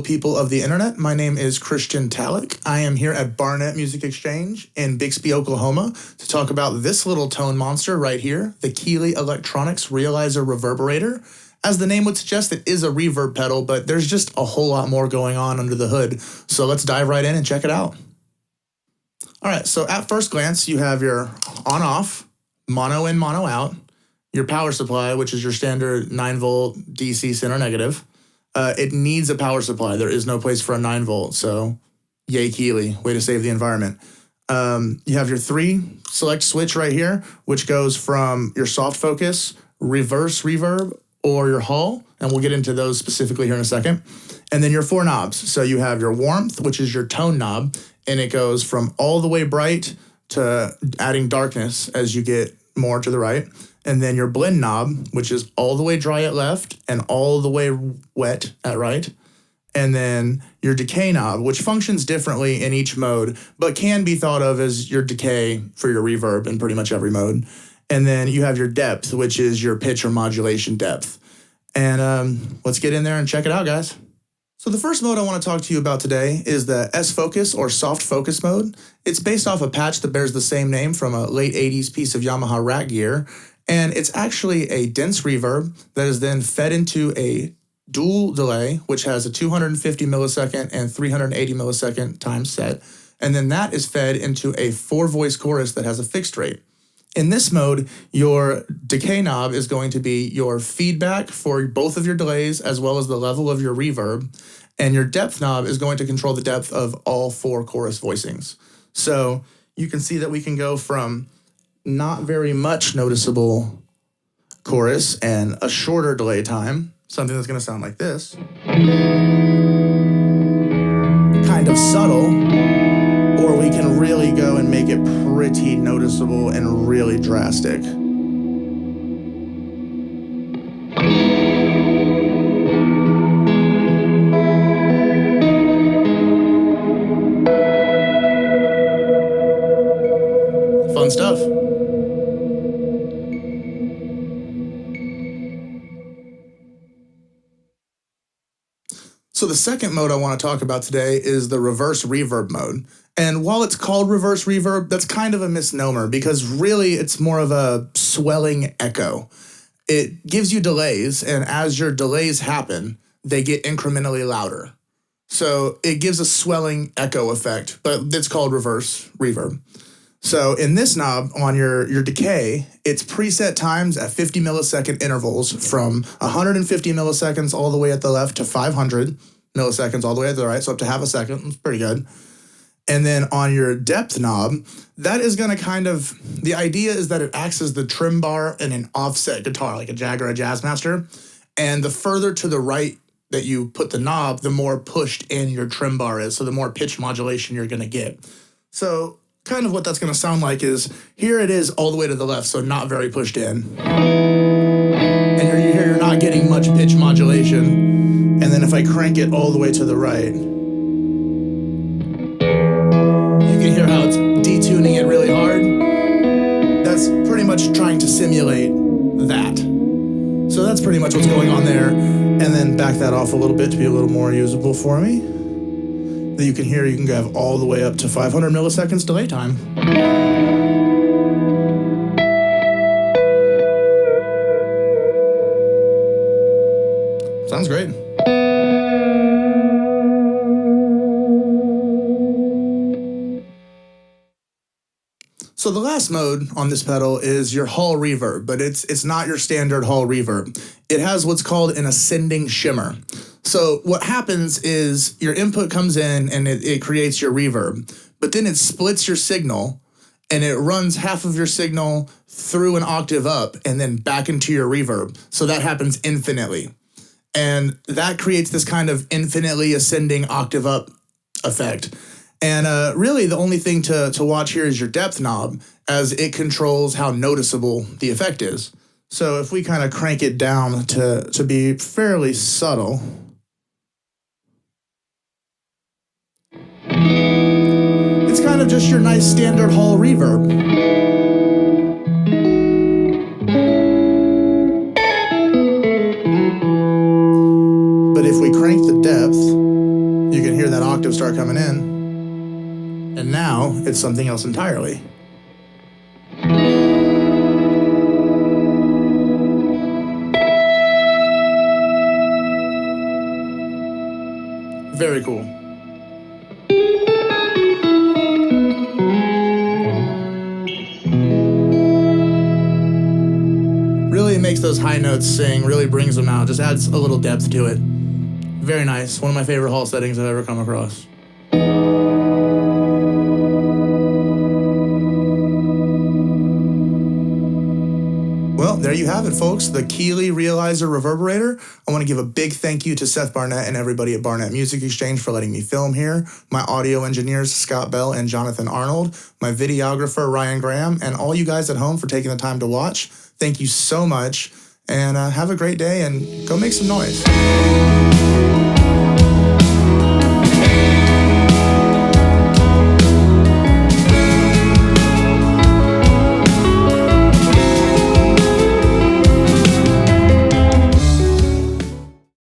people of the internet. My name is Christian Talac. I am here at Barnett Music Exchange in Bixby, Oklahoma to talk about this little tone monster right here, the Keeley Electronics Realizer Reverberator. As the name would suggest, it is a reverb pedal, but there's just a whole lot more going on under the hood. So let's dive right in and check it out. All right, so at first glance, you have your on-off, mono in, mono out, your power supply, which is your standard 9-volt DC center negative. It needs a power supply. There is no place for a 9-volt, so yay Keeley, way to save the environment. You have your 3 select switch right here, which goes from your soft focus, reverse reverb, or your Hall, and we'll get into those specifically here in a second. And then your 4 knobs. So you have your warmth, which is your tone knob, and it goes from all the way bright to adding darkness as you get more to the right. And then your blend knob, which is all the way dry at left and all the way wet at right. And then your decay knob, which functions differently in each mode, but can be thought of as your decay for your reverb in pretty much every mode. And then you have your depth, which is your pitch or modulation depth. And let's get in there and check it out, guys. So the first mode I want to talk to you about today is the S-Focus or soft focus mode. It's based off a patch that bears the same name from a late 80s piece of Yamaha rack gear. And it's actually a dense reverb that is then fed into a dual delay, which has a 250 millisecond and 380 millisecond time set. And then that is fed into a 4-voice chorus that has a fixed rate. In this mode, your decay knob is going to be your feedback for both of your delays as well as the level of your reverb. And your depth knob is going to control the depth of all 4 chorus voicings. So you can see that we can go from not very much noticeable chorus and a shorter delay time, something that's going to sound like this, kind of subtle, or we can really go and make it pretty noticeable and really drastic. Fun stuff. So the second mode I want to talk about today is the reverse reverb mode. And while it's called reverse reverb, that's kind of a misnomer because really it's more of a swelling echo. It gives you delays, and as your delays happen, they get incrementally louder. So it gives a swelling echo effect, but it's called reverse reverb. So in this knob on your decay, it's preset times at 50 millisecond intervals from 150 milliseconds all the way at the left to 500 milliseconds all the way at the right, so up to half a second. It's pretty good. And then on your depth knob, that is going to kind of, the idea is that it acts as the trim bar in an offset guitar, like a Jag or a Jazzmaster. And the further to the right that you put the knob, the more pushed in your trim bar is, so the more pitch modulation you're going to get. So kind of what that's going to sound like is, here it is all the way to the left, so not very pushed in. And you're not getting much pitch modulation. And then if I crank it all the way to the right, you can hear how it's detuning it really hard. That's pretty much trying to simulate that. So that's pretty much what's going on there. And then back that off a little bit to be a little more usable for me. That you can hear, you can have all the way up to 500 milliseconds delay time. Sounds great. So the last mode on this pedal is your Hall reverb, but it's not your standard Hall reverb. It has what's called an ascending shimmer. So what happens is your input comes in and it creates your reverb, but then it splits your signal and it runs half of your signal through an octave up and then back into your reverb. So that happens infinitely. And that creates this kind of infinitely ascending octave up effect. And really the only thing to watch here is your depth knob, as it controls how noticeable the effect is. So if we kind of crank it down to be fairly subtle, it's kind of just your nice standard Hall reverb. But if we crank the depth, that octave start coming in. And now it's something else entirely. Very cool. Really makes those high notes sing, really brings them out, just adds a little depth to it. Very nice. One of my favorite Hall settings I've ever come across. Well, there you have it, folks. The Keeley Realizer Reverberator. I want to give a big thank you to Ceth Barnett and everybody at Barnett Music Exchange for letting me film here, my audio engineers, Scott Bell and Jonathan Arnold, my videographer, Ryan Graham, and all you guys at home for taking the time to watch. Thank you so much, and have a great day, and go make some noise.